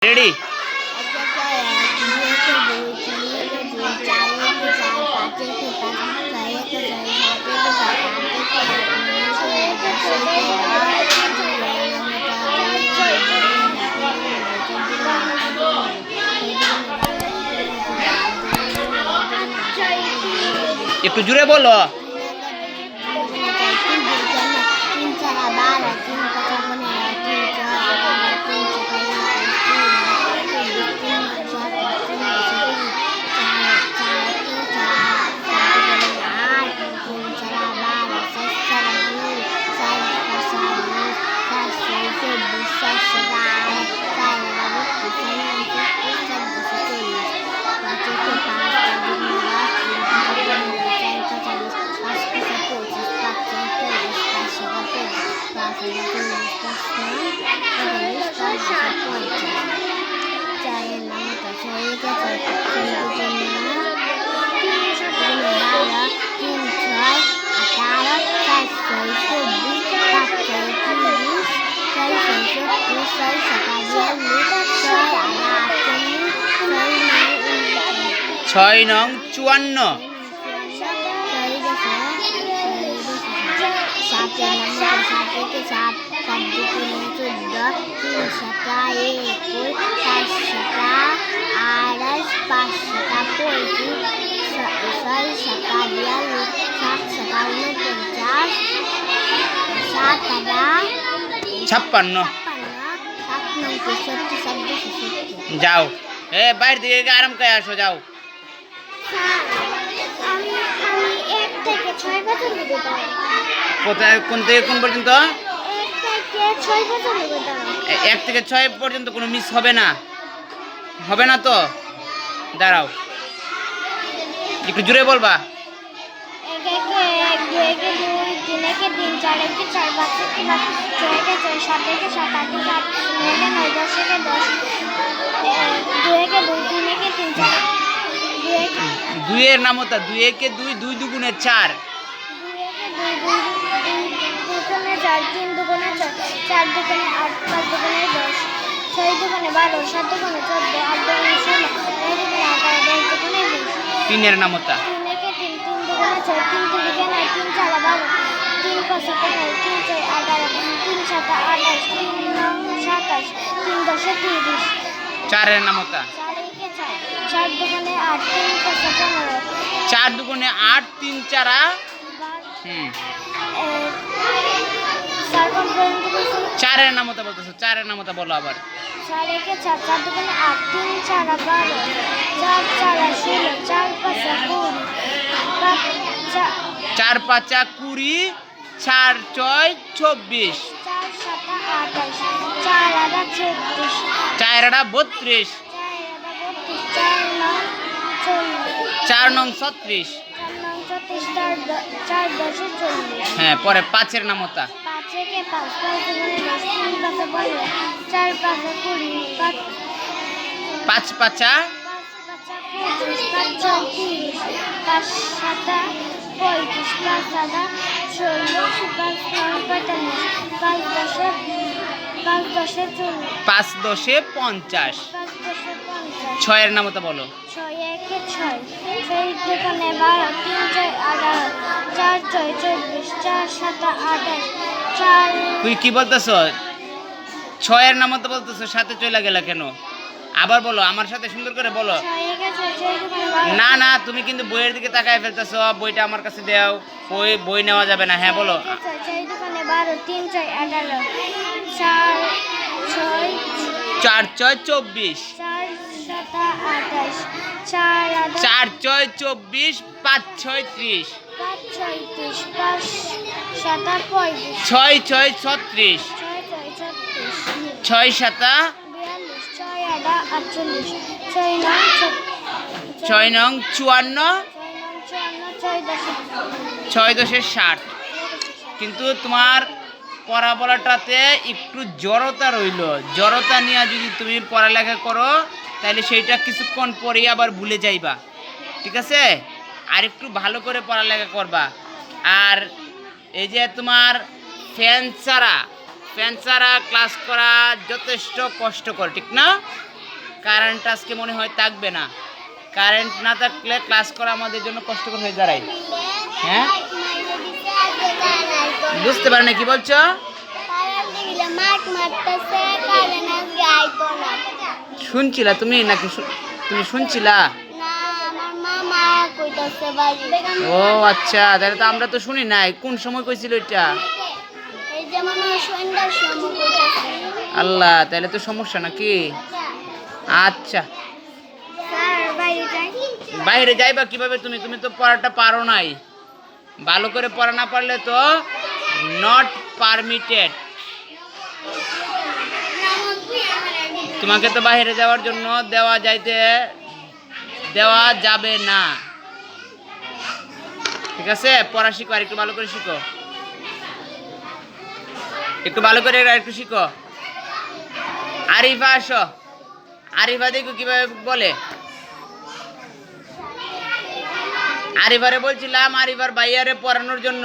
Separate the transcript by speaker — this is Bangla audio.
Speaker 1: রেডি। একটু জুড়ে বলো। ছয় নং 54। ছাপ্পান্ন। যাও বাইরে দিকে আরাম করে আসো, যাও। কোথায়, কোন থেকে কোন পর্যন্ত? 1 থেকে 6 পর্যন্ত কোনো মিস হবে না, হবে না তো? দাঁড়াও, একটু জুড়ে বলবা।
Speaker 2: 1 2 3 3 4 4 5 6 7 7 8 9 10 10 2 3 4
Speaker 1: 2 এর নাম হতো 2 1 2 2 দুগুণে 4,
Speaker 2: 4 3 দুগুণে 4 4 দুগুণে 8 5 দুগুণে 10 6 দুগুণে 12 7 দুগুণে 14 8 দুগুণে 16 9 দুগুণে 18 10 দুগুণে 20।
Speaker 1: 3 এর নাম হতো
Speaker 2: 3 3 দুগুণে 6 3 দুগুণে 9 3 4 12 3 5 15 3 6 18 3 7 28 3 9 27 3 10 30।
Speaker 1: 4 এর নাম হতো
Speaker 2: 4 দুগুণে 8 3 5 15
Speaker 1: 4 দুগুণে 8 3 4 4 এর নাম হতো বলতেছো, 4 এর নাম হতো বলো আবার।
Speaker 2: 4 4 দুগুণে 8 3 4 12 4 4 16 4 5 20
Speaker 1: 4 5 20 4 6 24
Speaker 2: 4 7 28 4 8 36
Speaker 1: 4 8 32 4 9 36 হ্যাঁ। পরে 5 এর নাম হতো
Speaker 2: 5 দুগুণে 10 3 5 12 4 5 20
Speaker 1: 5 5
Speaker 2: 25 5 6 30 5 7 35 5 7 40 5 9 45 5 10
Speaker 1: 5 10 50 6 এর নাম হতো বলো।
Speaker 2: 6 1 6 6 দুগুণে 12 3 6 18 4 6 24 4 7 28 4।
Speaker 1: তুই কি বলতেছো? 6 এর নাম হতো বলতেছো, সাথে চলে গেলা কেন? আবার বলো, আমার সাথে সুন্দর করে বলো। না না, তুমি কিন্তু বইয়ের দিকে তাকায় ফেলতেছো, বইটা আমার কাছে দাও, বই নেওয়া যাবে না। হ্যাঁ বলো।
Speaker 2: 12 3 6 18 4 6
Speaker 1: 4 6 24
Speaker 2: 4 7 28 4
Speaker 1: 4 6 24 5 6 30
Speaker 2: 5 6 30 5 7 35
Speaker 1: 6 6 36 6 7 6 নং 54 6 10 60। কিন্তু তোমার পড়া বলাটাতে একটু জড়তা রইল, জড়তা নিয়ে যদি তুমি পড়ালেখা করো তাহলে সেইটা কিছুক্ষণ পরেই আবার ভুলে যাইবা, ঠিক আছে? আর একটু ভালো করে পড়ালেখা করবা। আর এই যে তোমার ফ্যান ছাড়া ক্লাস করা যথেষ্ট কষ্টকর, ঠিক না? কারেন্ট আজকে মনে হয় থাকবে না। কারেন্ট না থাকলে ক্লাস করা আমাদের জন্য কষ্টকর হয়ে দাঁড়ায়। হ্যাঁ, বুঝতে পারে না কি বলছো? শুনছিলা তুমি নাকি তুমি শুনছিলা? ও আচ্ছা, তাহলে তো আমরা তো শুনি নাই। কোন সময় কইছিল এটা? আল্লাহ, তাহলে তো সমস্যা নাকি? আচ্ছা, বাইরে যাইবা কিভাবে তুমি? তুমি তো পড়াটা পারো নাই। ভালো করে পড়া না পারলে তো নট পারমিটেড। তোমাকে তো বাইরে যাওয়ার জন্য দেওয়া যাবে না। ঠিক আছে, পড়া শিখো, আর একটু ভালো করে শিখো, একটু ভালো করে আর একটু শিখো। আরিফা আসো, আরিফা দেখো কিভাবে বলে। আরিফারে বলছিলাম আরিফার ভাইয়ারে পড়ানোর জন্য।